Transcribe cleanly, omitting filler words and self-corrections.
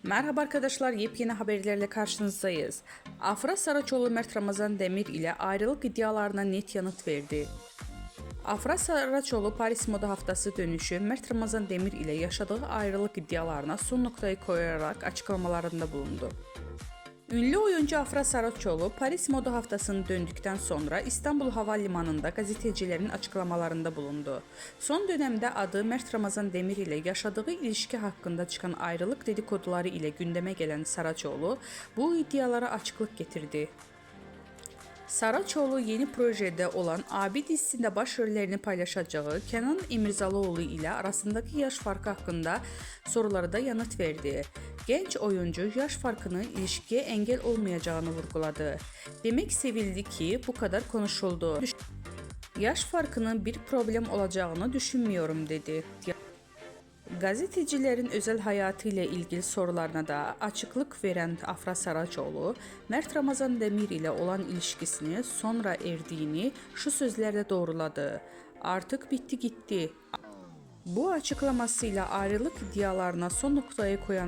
Merhaba arkadaşlar, yepyeni haberlerle karşınızdayız. Afra Saraçoğlu Mert Ramazan Demir ile ayrılık iddialarına net yanıt verdi. Afra Saraçoğlu Paris Moda Haftası dönüşü Mert Ramazan Demir ile yaşadığı ayrılık iddialarına son noktayı koyarak açıklamalarında bulundu. Ünlü oyuncu Afra Saraçoğlu Paris Moda Haftası'nı döndükten sonra İstanbul Havalimanı'nda gazetecilerin açıklamalarında bulundu. Son dönemde adı Mert Ramazan Demir ile yaşadığı ilişki hakkında çıkan ayrılık dedikoduları ile gündeme gelen Saraçoğlu bu iddialara açıklık getirdi. Saraçoğlu yeni projede olan Abi dizisinde başrollerini paylaşacağı Kenan İmirzalıoğlu ile arasındaki yaş farkı hakkında sorulara da yanıt verdi. Genç oyuncu yaş farkının ilişkiye engel olmayacağını vurguladı. Demek sevildi ki bu kadar konuşuldu. Yaş farkının bir problem olacağını düşünmüyorum dedi. Gazetecilerin özel hayatı ile ilgili sorularına da açıklık veren Afra Saraçoğlu, Mert Ramazan Demir ile olan ilişkisini sonra erdiğini şu sözlerle doğruladı. Artık bitti gitti. Bu açıklamasıyla ayrılık iddialarına son noktayı koyan